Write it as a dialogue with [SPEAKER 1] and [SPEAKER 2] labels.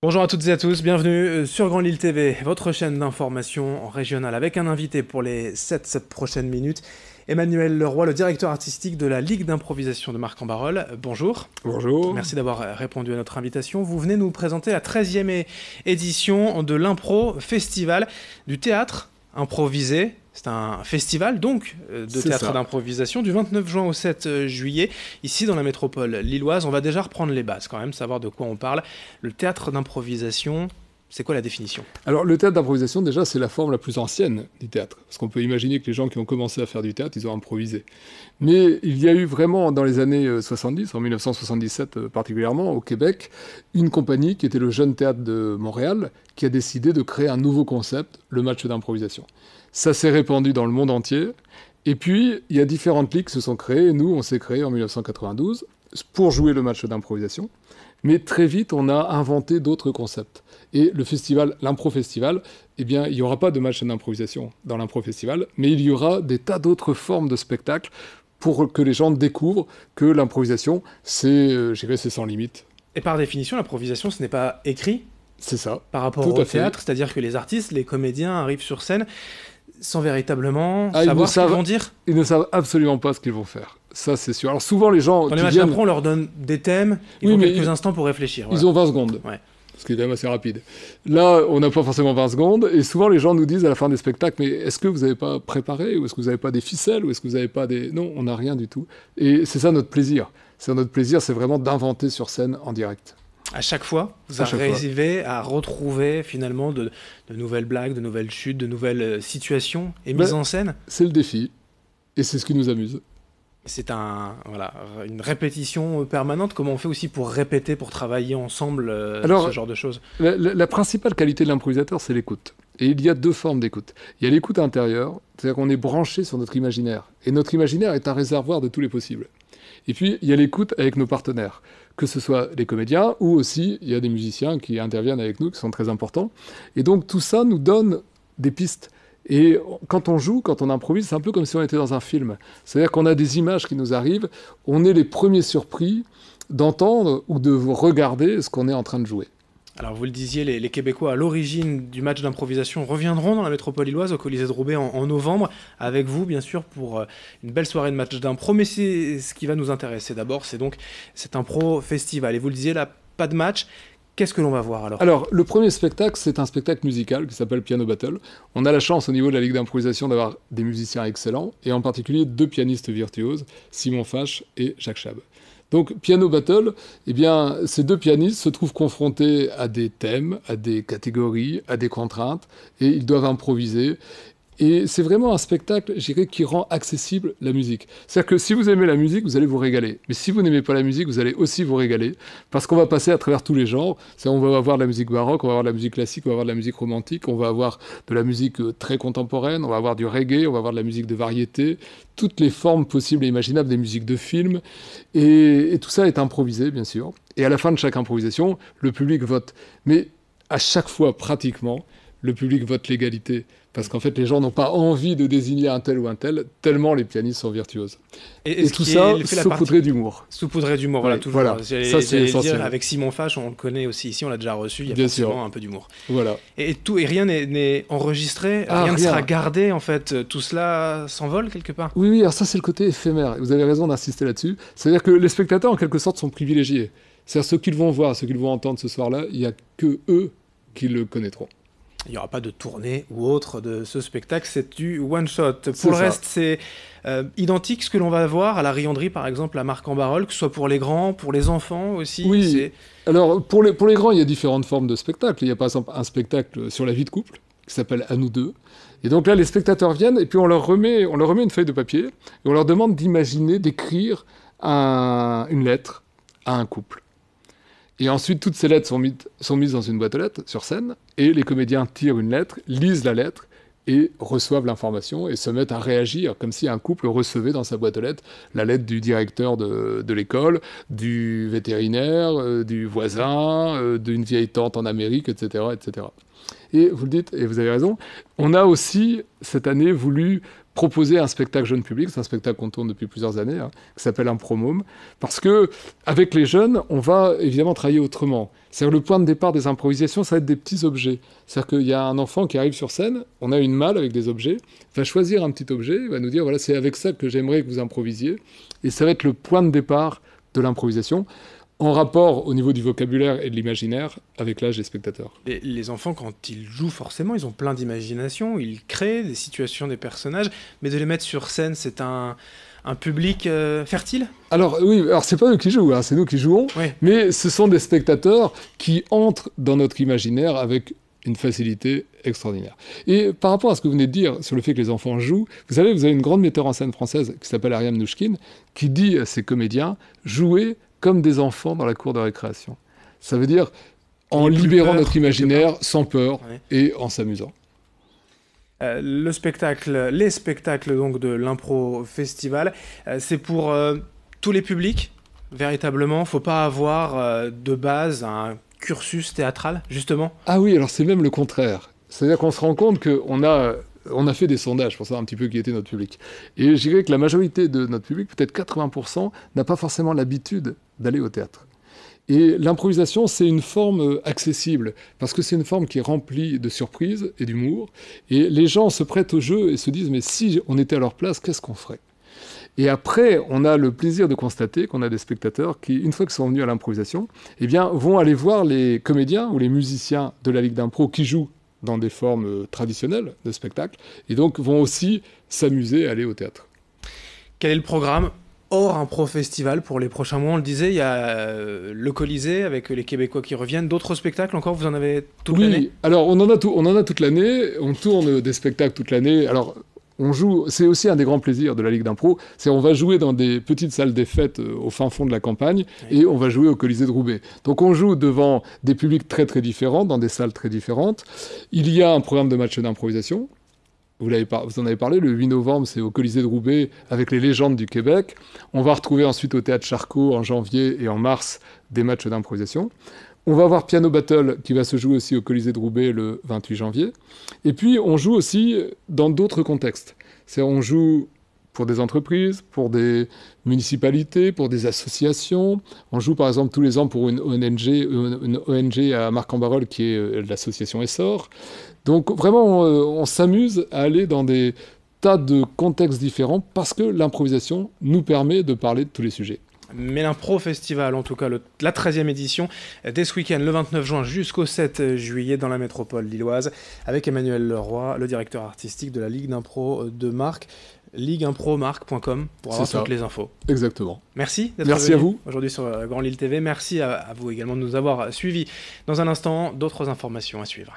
[SPEAKER 1] Bonjour à toutes et à tous, bienvenue sur Grand Lille TV, votre chaîne d'information régionale avec un invité pour les 7 prochaines minutes. Emmanuel Leroy, le directeur artistique de la Ligue d'improvisation de Marcq-en-Barœul. Bonjour.
[SPEAKER 2] Bonjour.
[SPEAKER 1] Merci d'avoir répondu à notre invitation. Vous venez nous présenter la 13e édition de l'Impro Festival du théâtre improvisé. C'est un festival donc de théâtre d'improvisation du 29 juin au 7 juillet, ici dans la métropole lilloise. On va déjà reprendre les bases quand même, savoir de quoi on parle. Le théâtre d'improvisation, c'est quoi la définition?
[SPEAKER 2] Alors le théâtre d'improvisation, déjà, c'est la forme la plus ancienne du théâtre. Parce qu'on peut imaginer que les gens qui ont commencé à faire du théâtre, ils ont improvisé. Mais il y a eu vraiment, dans les années 70, en 1977 particulièrement, au Québec, une compagnie qui était le Jeune Théâtre de Montréal, qui a décidé de créer un nouveau concept, le match d'improvisation. Ça s'est répandu dans le monde entier. Et puis, il y a différentes ligues qui se sont créées. Nous, on s'est créé en 1992 pour jouer le match d'improvisation. Mais très vite, on a inventé d'autres concepts. Et le festival, l'Impro Festival, eh bien, il n'y aura pas de match d'improvisation dans l'Impro Festival, mais il y aura des tas d'autres formes de spectacles pour que les gens découvrent que l'improvisation, c'est sans limite.
[SPEAKER 1] Et par définition, l'improvisation, ce n'est pas écrit.
[SPEAKER 2] C'est ça.
[SPEAKER 1] Par rapport au théâtre, c'est-à-dire que les artistes, les comédiens arrivent sur scène sans véritablement savoir ce qu'ils vont dire.
[SPEAKER 2] Ils ne savent absolument pas ce qu'ils vont faire. Ça, c'est sûr. Alors souvent, les gens
[SPEAKER 1] dans les matchs d'impro, on leur donne des thèmes, ils ont quelques instants pour réfléchir.
[SPEAKER 2] Ils ont 20 secondes.
[SPEAKER 1] Ouais.
[SPEAKER 2] Ce qui est quand même assez rapide. Là, on n'a pas forcément 20 secondes, et souvent les gens nous disent à la fin des spectacles, mais est-ce que vous n'avez pas préparé, ou est-ce que vous n'avez pas des ficelles, ou est-ce que vous n'avez pas des... Non, on n'a rien du tout. Et c'est ça notre plaisir. Notre plaisir, c'est vraiment d'inventer sur scène en direct.
[SPEAKER 1] À chaque fois, vous arrivez à retrouver finalement de nouvelles blagues, de nouvelles chutes, de nouvelles situations et mises en scène.
[SPEAKER 2] C'est le défi, et c'est ce qui nous amuse.
[SPEAKER 1] C'est une répétition permanente. Comment on fait aussi pour répéter, pour travailler ensemble ce genre de choses?
[SPEAKER 2] La principale qualité de l'improvisateur, c'est l'écoute. Et il y a deux formes d'écoute. Il y a l'écoute intérieure, c'est-à-dire qu'on est branché sur notre imaginaire. Et notre imaginaire est un réservoir de tous les possibles. Et puis, il y a l'écoute avec nos partenaires, que ce soit les comédiens ou aussi, il y a des musiciens qui interviennent avec nous, qui sont très importants. Et donc, tout ça nous donne des pistes. Et quand on joue, quand on improvise, c'est un peu comme si on était dans un film. C'est-à-dire qu'on a des images qui nous arrivent, on est les premiers surpris d'entendre ou de regarder ce qu'on est en train de jouer.
[SPEAKER 1] Alors vous le disiez, les Québécois à l'origine du match d'improvisation reviendront dans la métropole lilloise au Colisée de Roubaix en novembre, avec vous bien sûr pour une belle soirée de match d'impro. Mais c'est ce qui va nous intéresser d'abord, c'est donc cet Impro Festival. Et vous le disiez là, pas de match. Qu'est-ce que l'on va voir alors?
[SPEAKER 2] Alors, le premier spectacle, c'est un spectacle musical qui s'appelle Piano Battle. On a la chance au niveau de la Ligue d'improvisation d'avoir des musiciens excellents, et en particulier deux pianistes virtuoses, Simon Fache et Jacques Chab. Donc, Piano Battle, eh bien, ces deux pianistes se trouvent confrontés à des thèmes, à des catégories, à des contraintes, et ils doivent improviser. Et c'est vraiment un spectacle, je dirais, qui rend accessible la musique. C'est-à-dire que si vous aimez la musique, vous allez vous régaler. Mais si vous n'aimez pas la musique, vous allez aussi vous régaler, parce qu'on va passer à travers tous les genres. On va avoir de la musique baroque, on va avoir de la musique classique, on va avoir de la musique romantique, on va avoir de la musique très contemporaine, on va avoir du reggae, on va avoir de la musique de variété, toutes les formes possibles et imaginables, des musiques de films. Et tout ça est improvisé, bien sûr. Et à la fin de chaque improvisation, le public vote. Mais à chaque fois, pratiquement, le public vote l'égalité. Parce qu'en fait, les gens n'ont pas envie de désigner un tel ou un tel, tellement les pianistes sont virtuoses. Et tout ça saupoudré d'humour.
[SPEAKER 1] Saupoudré d'humour, voilà, toujours.
[SPEAKER 2] Voilà. Ça, c'est essentiel.
[SPEAKER 1] Avec Simon Fache, on le connaît aussi ici, on l'a déjà reçu, il y a forcément un peu d'humour.
[SPEAKER 2] Voilà.
[SPEAKER 1] Et rien n'est enregistré, rien ne sera gardé, en fait. Tout cela s'envole quelque part.
[SPEAKER 2] Oui, alors ça, c'est le côté éphémère. Vous avez raison d'insister là-dessus. C'est-à-dire que les spectateurs, en quelque sorte, sont privilégiés. C'est-à-dire ceux qu'ils vont voir, ceux qu'ils vont entendre ce soir-là, il n'y a que eux qui le connaîtront.
[SPEAKER 1] Il n'y aura pas de tournée ou autre de ce spectacle, c'est du one-shot. Pour le reste, c'est identique ce que l'on va voir à la Rianderie, par exemple, à Marcq-en-Barœul, que ce soit pour les grands, pour les enfants aussi.
[SPEAKER 2] Oui, alors pour les grands, il y a différentes formes de spectacles. Il y a par exemple un spectacle sur la vie de couple, qui s'appelle « À nous deux ». Et donc là, les spectateurs viennent, et puis on leur remet une feuille de papier, et on leur demande d'imaginer, d'écrire une lettre à un couple. Et ensuite, toutes ces lettres sont mises dans une boîte aux lettres sur scène, et les comédiens tirent une lettre, lisent la lettre, et reçoivent l'information, et se mettent à réagir, comme si un couple recevait dans sa boîte aux lettres la lettre du directeur de l'école, du vétérinaire, du voisin, d'une vieille tante en Amérique, etc., etc. Et vous le dites, et vous avez raison, on a aussi, cette année, voulu proposer un spectacle jeune public. C'est un spectacle qu'on tourne depuis plusieurs années, qui s'appelle Impromôme, parce que avec les jeunes, on va évidemment travailler autrement. C'est-à-dire le point de départ des improvisations, ça va être des petits objets. C'est-à-dire qu'il y a un enfant qui arrive sur scène, on a une malle avec des objets, va choisir un petit objet, va nous dire voilà, c'est avec ça que j'aimerais que vous improvisiez, et ça va être le point de départ de l'improvisation, en rapport au niveau du vocabulaire et de l'imaginaire avec l'âge des spectateurs.
[SPEAKER 1] Et les enfants, quand ils jouent, forcément, ils ont plein d'imagination, ils créent des situations, des personnages, mais de les mettre sur scène, c'est un public fertile?
[SPEAKER 2] Alors oui, alors c'est pas eux qui jouent, c'est nous qui jouons,
[SPEAKER 1] Oui.
[SPEAKER 2] mais ce sont des spectateurs qui entrent dans notre imaginaire avec une facilité extraordinaire. Et par rapport à ce que vous venez de dire sur le fait que les enfants jouent, vous avez une grande metteur en scène française qui s'appelle Ariane Nouchkine, qui dit à ses comédiens « jouez comme des enfants dans la cour de récréation ». Ça veut dire en libérant notre imaginaire sans peur et en s'amusant.
[SPEAKER 1] Les spectacles donc de l'Impro Festival, c'est pour tous les publics, véritablement. Faut pas avoir de base un cursus théâtral, justement.
[SPEAKER 2] Ah oui, alors c'est même le contraire. C'est-à-dire qu'on se rend compte qu'on a fait des sondages pour savoir un petit peu qui était notre public. Et je dirais que la majorité de notre public, peut-être 80%, n'a pas forcément l'habitude d'aller au théâtre. Et l'improvisation, c'est une forme accessible, parce que c'est une forme qui est remplie de surprises et d'humour. Et les gens se prêtent au jeu et se disent « mais si on était à leur place, qu'est-ce qu'on ferait ?» Et après, on a le plaisir de constater qu'on a des spectateurs qui, une fois qu'ils sont venus à l'improvisation, eh bien, vont aller voir les comédiens ou les musiciens de la Ligue d'impro qui jouent dans des formes traditionnelles de spectacle, et donc vont aussi s'amuser à aller au théâtre.
[SPEAKER 1] Quel est le programme hors Impro Festival pour les prochains mois? On le disait, il y a le Colisée avec les Québécois qui reviennent. D'autres spectacles encore? Vous en avez toute l'année?
[SPEAKER 2] Oui, alors on en a toute l'année. On tourne des spectacles toute l'année. Alors on joue, c'est aussi un des grands plaisirs de la Ligue d'impro, c'est on va jouer dans des petites salles des fêtes au fin fond de la campagne, et on va jouer au Colisée de Roubaix. Donc on joue devant des publics très très différents, dans des salles très différentes. Il y a un programme de matchs d'improvisation. Vous en avez parlé, le 8 novembre, c'est au Colisée de Roubaix avec les légendes du Québec. On va retrouver ensuite au Théâtre Charcot en janvier et en mars des matchs d'improvisation. On va avoir Piano Battle qui va se jouer aussi au Colisée de Roubaix le 28 janvier. Et puis on joue aussi dans d'autres contextes. C'est-à-dire on joue pour des entreprises, pour des municipalités, pour des associations. On joue par exemple tous les ans pour une ONG à Marc-en-Barœul qui est l'association Essor. Donc vraiment, on s'amuse à aller dans des tas de contextes différents parce que l'improvisation nous permet de parler de tous les sujets.
[SPEAKER 1] Mais l'Impro Festival, en tout cas la 13e édition, dès ce week-end, le 29 juin jusqu'au 7 juillet dans la métropole lilloise, avec Emmanuel Leroy, le directeur artistique de la Ligue d'impro de Marc, ligueimpromarc.com pour avoir toutes les infos.
[SPEAKER 2] Exactement.
[SPEAKER 1] Merci d'être venu
[SPEAKER 2] à vous
[SPEAKER 1] aujourd'hui sur Grand Lille TV. Merci à vous également de nous avoir suivis. Dans un instant, d'autres informations à suivre.